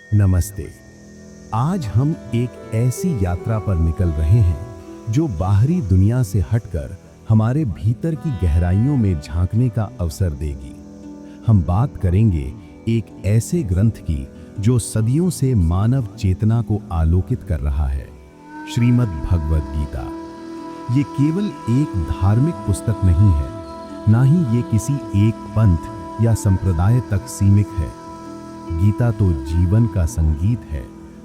नमस्ते। आज हम एक ऐसी यात्रा पर निकल रहे हैं जो बाहरी दुनिया से हटकर हमारे भीतर की गहराइयों में झांकने का अवसर देगी। हम बात करेंगे एक ऐसे ग्रंथ की जो सदियों से मानव चेतना को आलोकित कर रहा है, श्रीमद् भगवद गीता। ये केवल एक धार्मिक पुस्तक नहीं है, ना ही ये किसी एक पंथ या संप्रदाय तक सीमित है। गीता तो जीवन का संगीत है,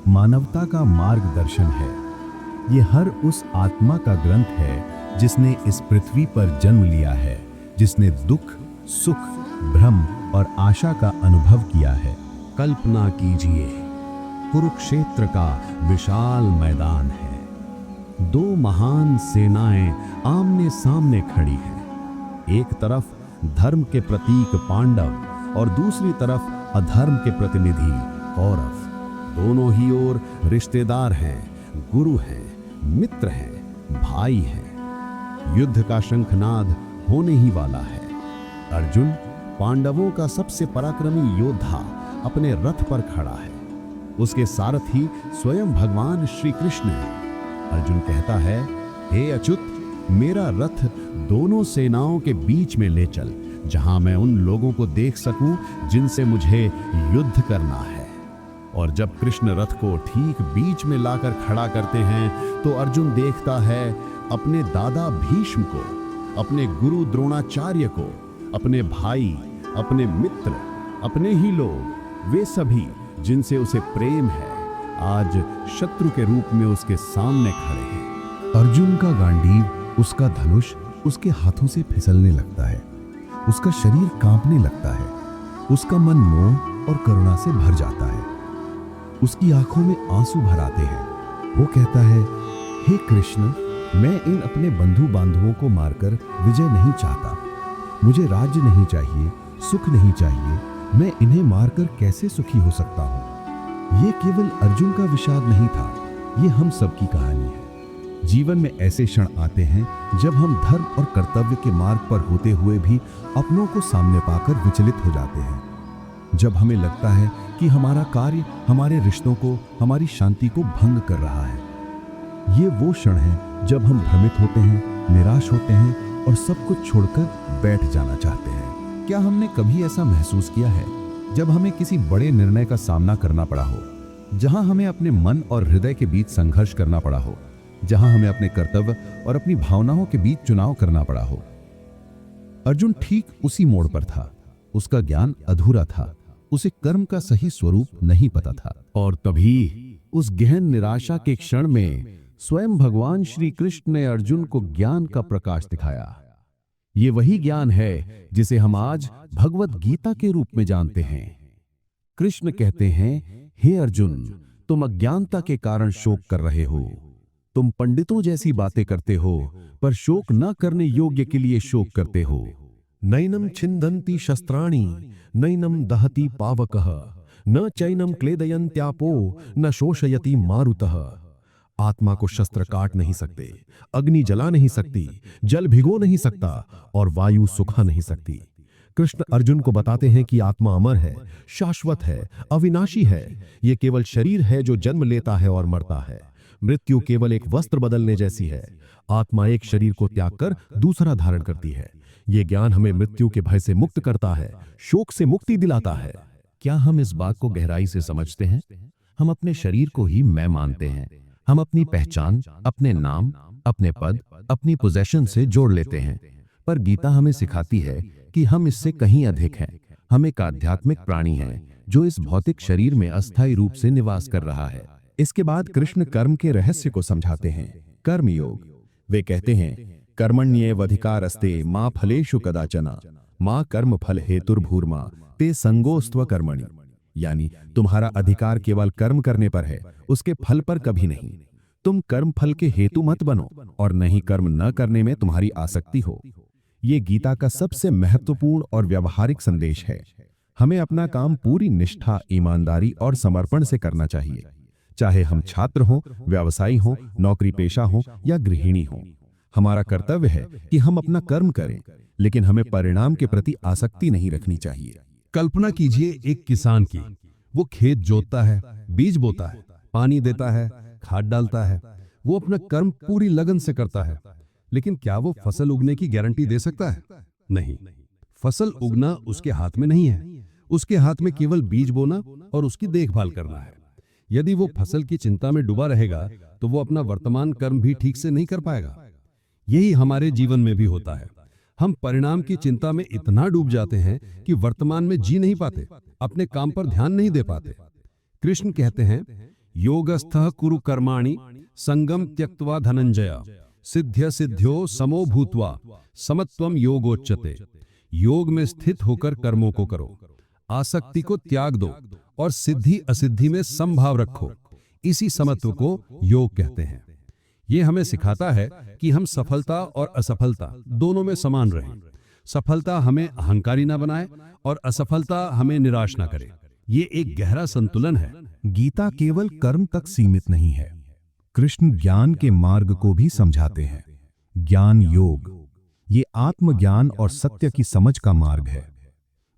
मानवता का मार्गदर्शन है। ये हर उस आत्मा का ग्रंथ है जिसने इस पृथ्वी पर जन्म लिया है, जिसने दुख, सुख, भ्रम और आशा का अनुभव किया है। कल्पना कीजिए, कुरुक्षेत्र का विशाल मैदान है। दो महान सेनाएं आमने सामने खड़ी हैं। एक तरफ धर्म के प्रतीक पांडव और दूसरी तरफ अधर्म के प्रतिनिधि कौरव। दोनों ही ओर रिश्तेदार हैं, गुरु हैं, मित्र हैं, भाई हैं। युद्ध का शंखनाद होने ही वाला है। अर्जुन, पांडवों का सबसे पराक्रमी योद्धा, अपने रथ पर खड़ा है। उसके सारथी स्वयं भगवान श्री कृष्ण हैं। अर्जुन कहता है, हे अच्युत, मेरा रथ दोनों सेनाओं के बीच में ले चल, जहां मैं उन लोगों को देख सकूं जिनसे मुझे युद्ध करना है। और जब कृष्ण रथ को ठीक बीच में लाकर खड़ा करते हैं तो अर्जुन देखता है अपने दादा भीष्म को, अपने गुरु द्रोणाचार्य को, अपने भाई, अपने मित्र, अपने ही लोग, वे सभी जिनसे उसे प्रेम है, आज शत्रु के रूप में उसके सामने खड़े हैं। अर्जुन का गांडीव, उसका धनुष उसके हाथों से फिसलने लगता है। उसका शरीर कांपने लगता है। उसका मन मोह और करुणा से भर जाता है। उसकी आंखों में आंसू भर आते हैं। वो कहता है, हे कृष्ण, मैं इन अपने बंधु बांधवों को मारकर विजय नहीं चाहता। मुझे राज्य नहीं चाहिए, सुख नहीं चाहिए। मैं इन्हें मारकर कैसे सुखी हो सकता हूँ? ये केवल अर्जुन का विषाद नहीं था, ये हम सबकी कहानी है। जीवन में ऐसे क्षण आते हैं जब हम धर्म और कर्तव्य के मार्ग पर होते हुए भी अपनों को सामने पाकर विचलित हो जाते हैं। जब हमें लगता है कि हमारा कार्य हमारे रिश्तों को, हमारी शांति को भंग कर रहा है। ये वो क्षण है जब हम भ्रमित होते हैं, निराश होते हैं और सब कुछ छोड़कर बैठ जाना चाहते हैं। क्या हमने कभी ऐसा महसूस किया है जब हमें किसी बड़े निर्णय का सामना करना पड़ा हो, जहां हमें अपने मन और हृदय के बीच संघर्ष करना पड़ा हो, जहां हमें अपने कर्तव्य और अपनी भावनाओं के बीच चुनाव करना पड़ा हो? अर्जुन ठीक उसी मोड़ पर था। उसका ज्ञान अधूरा था। उसे कर्म का सही स्वरूप नहीं पता था। और तभी उस गहन निराशा के क्षण में स्वयं भगवान श्री कृष्ण ने अर्जुन को ज्ञान का प्रकाश दिखाया। ये वही ज्ञान है जिसे हम आज भगवद गीता के रूप में जानते हैं। कृष्ण कहते हैं, हे अर्जुन, तुम अज्ञानता के कारण शोक कर रहे हो। तुम पंडितों जैसी बातें करते हो, पर शोक न करने योग्य के लिए शोक करते हो। नैनम छिन्दन्ति शस्त्राणि, नैनम दहति पावकः, न चैनम क्लेदयन्त्यापो, न शोषयति मारुतः। आत्मा को शस्त्र काट नहीं सकते, अग्नि जला नहीं सकती, जल भिगो नहीं सकता और वायु सुखा नहीं सकती। कृष्ण अर्जुन को बताते हैं कि आत्मा अमर है, शाश्वत है, अविनाशी है। ये केवल शरीर है जो जन्म लेता है और मरता है। मृत्यु केवल एक वस्त्र बदलने जैसी है। आत्मा एक शरीर को त्याग कर दूसरा धारण करती है। ये ज्ञान हमें मृत्यु के भय से मुक्त करता है, शोक से मुक्ति दिलाता है। क्या हम इस बात को गहराई से समझते हैं? हम अपने शरीर को ही मैं मानते हैं। हम अपनी पहचान, अपने नाम, अपने पद, अपनी पोजीशन से जोड़ लेते हैं। पर गीता हमें सिखाती है कि हम इससे कहीं अधिक हैं। हम एक आध्यात्मिक प्राणी हैं जो इस भौतिक शरीर में अस्थायी रूप से निवास कर रहा है। इसके बाद कृष्ण कर्म के रहस्य को समझाते हैं। कर्म योग। वे कहते हैं, कर्मण्येवाधिकारस्ते मा फलेषु कदाचन मा कर्म फल हेतुर्भूर्मा ते संगोस्त्व कर्मणि। यानी तुम्हारा अधिकार केवल कर्म करने पर है, उसके फल पर कभी नहीं। तुम कर्म फल के हेतु मत बनो और नहीं कर्म न करने में तुम्हारी आसक्ति हो। ये गीता का सबसे महत्वपूर्ण और व्यावहारिक संदेश है। हमें अपना काम पूरी निष्ठा, ईमानदारी और समर्पण से करना चाहिए, चाहे हम छात्र हों, व्यवसायी हों, नौकरी पेशा हों या गृहिणी हों। हमारा कर्तव्य है कि हम अपना कर्म करें, लेकिन हमें परिणाम के प्रति आसक्ति नहीं रखनी चाहिए। कल्पना कीजिए एक किसान की। वो खेत जोतता है, बीज बोता है, पानी देता है, खाद डालता है। वो अपना कर्म पूरी लगन से करता है, लेकिन क्या वो फसल उगने की गारंटी दे सकता है? नहीं। फसल उगना उसके हाथ में नहीं है। उसके हाथ में केवल बीज बोना और उसकी देखभाल करना है। यदि वो फसल की चिंता में डूबा रहेगा तो वो अपना वर्तमान कर्म भी ठीक से नहीं कर पाएगा। यही हमारे जीवन में भी होता है। हम परिणाम की चिंता में इतना डूब जाते हैं कि वर्तमान में जी नहीं पाते, अपने काम पर ध्यान नहीं दे पाते। कृष्ण कहते हैं, योगस्थः कुरु कर्माणि संगम त्यक्त्वा धनंजय सिद्ध्य सिद्ध्यो समो भूत्वा समत्वम योगोच्यते। योग में स्थित होकर कर्मों को करो, आसक्ति को त्याग दो और सिद्धि असिद्धि में समभाव रखो। इसी समत्व को योग कहते हैं। ये हमें सिखाता है कि हम सफलता और असफलता दोनों में समान रहें। सफलता हमें अहंकारी ना बनाए और असफलता हमें निराश ना करे। ये एक गहरा संतुलन है। गीता केवल कर्म तक सीमित नहीं है। कृष्ण ज्ञान के मार्ग को भी समझाते हैं। ज्ञान योग, ये आत्मज्ञान और सत्य की समझ का मार्ग है।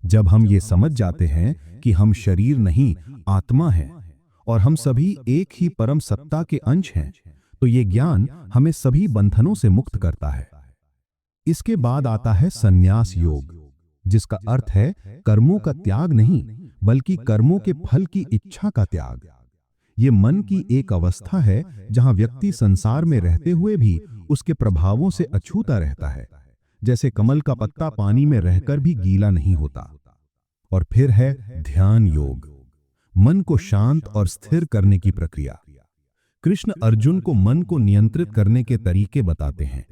जब हम ये समझ जाते हैं कि हम शरीर नहीं आत्मा हैं और हम सभी एक ही परम सत्ता के अंश हैं, तो ये ज्ञान हमें सभी बंधनों से मुक्त करता है। इसके बाद आता है संन्यास योग, जिसका अर्थ है कर्मों का त्याग नहीं, बल्कि कर्मों के फल की इच्छा का त्याग। ये मन की एक अवस्था है जहां व्यक्ति संसार में रहते हुए भी उसके प्रभावों से अछूता रहता है, जैसे कमल का पत्ता पानी में रहकर भी गीला नहीं होता। और फिर है ध्यान योग, मन को शांत और स्थिर करने की प्रक्रिया। कृष्ण अर्जुन को मन को नियंत्रित करने के तरीके बताते हैं,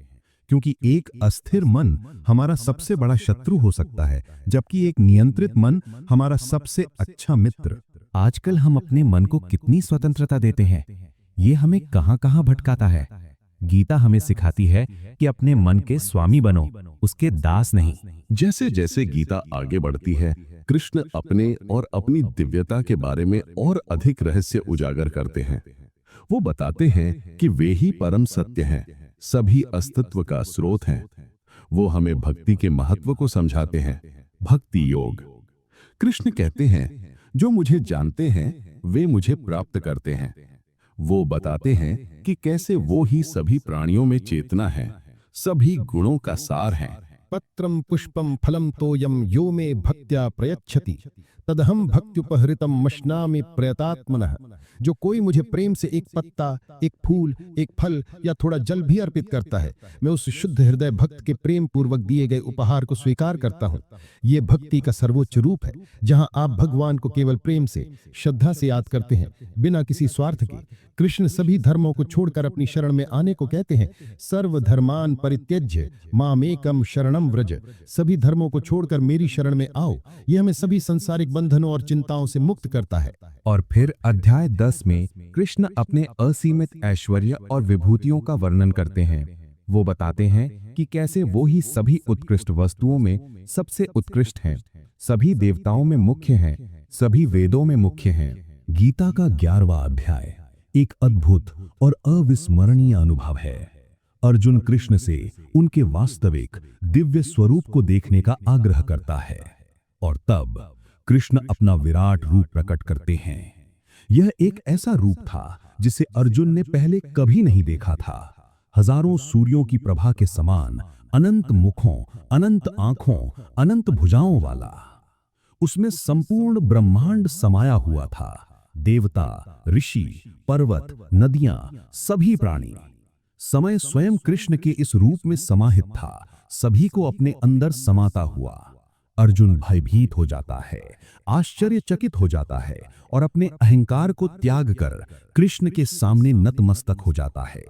क्योंकि एक अस्थिर मन हमारा सबसे बड़ा शत्रु हो सकता है, जबकि एक नियंत्रित मन हमारा सबसे अच्छा मित्र। आजकल हम अपने मन को कितनी स्वतंत्रता देते हैं, ये हमें कहां-कहां भटकाता है। गीता हमें सिखाती है कि अपने मन के स्वामी बनो, उसके दास नहीं। जैसे जैसे गीता आगे बढ़ती है, कृष्ण अपने और अपनी दिव्यता के बारे में और अधिक रहस्य उजागर करते हैं। वो बताते हैं कि वे ही परम सत्य हैं, सभी अस्तित्व का स्रोत हैं। वो हमें भक्ति के महत्व को समझाते हैं। भक्ति योग। कृष्ण कहते हैं, जो मुझे जानते हैं वे मुझे प्राप्त करते हैं। वो बताते हैं कि कैसे वो ही सभी प्राणियों में चेतना है, सभी गुणों का सार है। पत्रम पुष्पम फलम तोयम यो मे भक्त्या प्रयच्छति तदहम भक्त्युपहृतम मश्नामि प्रयतात्मनः। जो कोई मुझे प्रेम से एक पत्ता, एक फूल, एक फल या थोड़ा जल भी अर्पित करता है, मैं उस शुद्ध हृदय भक्त के प्रेम पूर्वक दिए गए उपहार को स्वीकार करता हूँ। ये भक्ति का सर्वोच्च रूप है, जहाँ आप भगवान को केवल प्रेम से, श्रद्धा से याद करते हैं, बिना किसी स्वार्थ के। कृष्ण सभी धर्मों को छोड़कर अपनी शरण में आने को कहते हैं। सर्वधर्मान परित्यज्य मामेकम शरणम व्रज। सभी धर्मों को छोड़कर मेरी शरण में आओ। यह हमें सभी संसारिक बंधनों और चिंताओं से मुक्त करता है। और फिर अध्याय 10 में कृष्ण अपने असीमित ऐश्वर्य और विभूतियों का वर्णन करते हैं। वो बताते हैं कि कैसे वो ही सभी उत्कृष्ट वस्तुओं में सबसे उत्कृष्ट हैं, सभी देवताओं में मुख्य हैं, सभी वेदों में मुख्य हैं। गीता का 11वां अध्याय एक अद्भुत और अविस्मरणीय अनुभव है। अर्जुन कृष्ण से उनके वास्तविक दिव्य स्वरूप को देखने का आग्रह करता है, और तब कृष्ण अपना विराट रूप प्रकट करते हैं। यह एक ऐसा रूप था जिसे अर्जुन ने पहले कभी नहीं देखा था। हजारों सूर्यों की प्रभा के समान, अनंत मुखों, अनंत आंखों, अनंत भुजाओं वाला। उसमें संपूर्ण ब्रह्मांड समाया हुआ था। देवता, ऋषि, पर्वत, नदियां, सभी प्राणी। समय स्वयं कृष्ण के इस रूप में समाहित था, सभी को अपने अंदर समाता हुआ। अर्जुन भयभीत हो जाता है, आश्चर्यचकित हो जाता है और अपने अहंकार को त्याग कर कृष्ण के सामने नतमस्तक हो जाता है।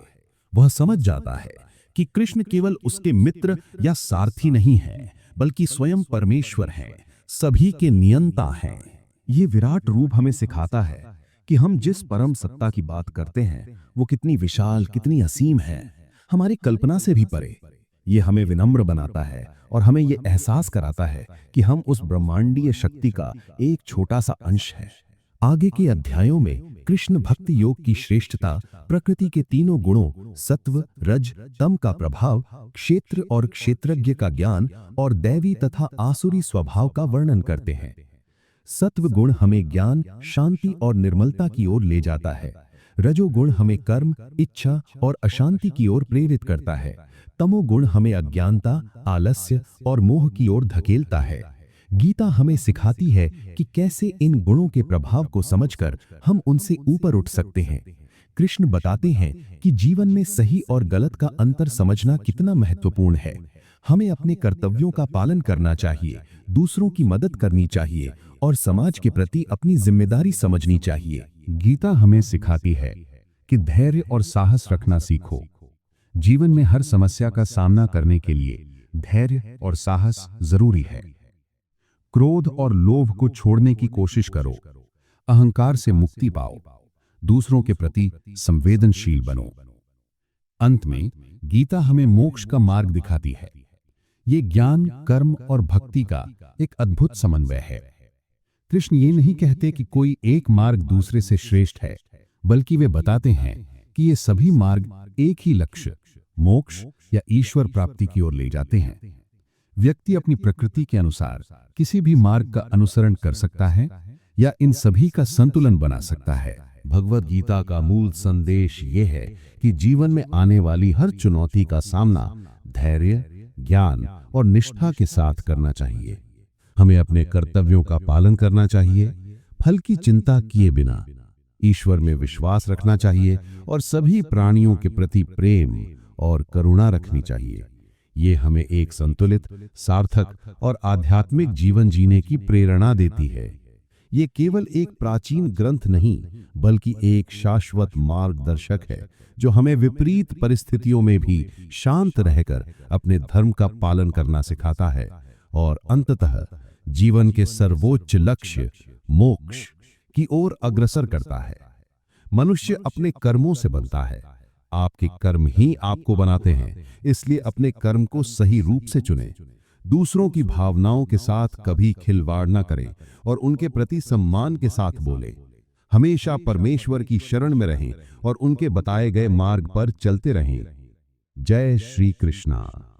वह समझ जाता है कि कृष्ण केवल उसके मित्र या सारथी नहीं है, बल्कि स्वयं परमेश्वर हैं, सभी के नियंता हैं। ये विराट रूप हमें सिखाता है कि हम जिस परम सत्ता की बात करते हैं वो कितनी विशाल, कितनी असीम है, हमारी कल्पना से भी परे। ये हमें विनम्र बनाता है और हमें ये एहसास कराता है कि हम उस ब्रह्मांडीय शक्ति का एक छोटा सा अंश है। आगे के अध्यायों में कृष्ण भक्ति योग की श्रेष्ठता, प्रकृति के तीनों गुणों सत्व, रज, तम का प्रभाव, क्षेत्र और क्षेत्रज्ञ का ज्ञान और दैवी तथा आसुरी स्वभाव का वर्णन करते हैं। सत्व गुण हमें ज्ञान, शांति और निर्मलता की ओर ले जाता है। रजोगुण हमें कर्म, इच्छा और अशांति की ओर प्रेरित करता है। तमोगुण हमें अज्ञानता, आलस्य और मोह की ओर धकेलता है। गीता हमें सिखाती है कि कैसे इन गुणों के प्रभाव को समझकर हम उनसे ऊपर उठ सकते हैं। कृष्ण बताते हैं कि जीवन में सही और गलत का अंतर समझना कितना महत्वपूर्ण है। हमें अपने कर्तव्यों का पालन करना चाहिए, दूसरों की मदद करनी चाहिए और समाज के प्रति अपनी जिम्मेदारी समझनी चाहिए। गीता हमें सिखाती है कि धैर्य और साहस रखना सीखो। जीवन में हर समस्या का सामना करने के लिए धैर्य और साहस जरूरी है। क्रोध और लोभ को छोड़ने की कोशिश करो। अहंकार से मुक्ति पाओ। दूसरों के प्रति संवेदनशील बनो। अंत में गीता हमें मोक्ष का मार्ग दिखाती है। ये ज्ञान, कर्म और भक्ति का एक अद्भुत समन्वय है। कृष्ण ये नहीं कहते कि कोई एक मार्ग दूसरे से श्रेष्ठ है, बल्कि वे बताते हैं कि ये सभी मार्ग एक ही लक्ष्य, मोक्ष या ईश्वर प्राप्ति की ओर ले जाते हैं। व्यक्ति अपनी प्रकृति के अनुसार किसी भी मार्ग का अनुसरण कर सकता है या इन सभी का संतुलन बना सकता है। भगवद गीता का मूल संदेश ये है कि जीवन में आने वाली हर चुनौती का सामना धैर्य, ज्ञान और निष्ठा के साथ करना चाहिए। हमें अपने कर्तव्यों का पालन करना चाहिए, फल की चिंता किए बिना ईश्वर में विश्वास रखना चाहिए और सभी प्राणियों के प्रति प्रेम और करुणा रखनी चाहिए। ये हमें एक संतुलित, सार्थक और आध्यात्मिक जीवन जीने की प्रेरणा देती है। ये केवल एक प्राचीन ग्रंथ नहीं, बल्कि एक शाश्वत मार्गदर्शक है जो हमें विपरीत परिस्थितियों में भी शांत रहकर अपने धर्म का पालन करना सिखाता है और अंततः जीवन के सर्वोच्च लक्ष्य मोक्ष की ओर अग्रसर करता है। मनुष्य अपने कर्मों से बनता है। आपके कर्म ही आपको बनाते हैं, इसलिए अपने कर्म को सही रूप से चुनें। दूसरों की भावनाओं के साथ कभी खिलवाड़ न करें और उनके प्रति सम्मान के साथ बोलें। हमेशा परमेश्वर की शरण में रहें और उनके बताए गए मार्ग पर चलते रहें। जय श्री कृष्णा।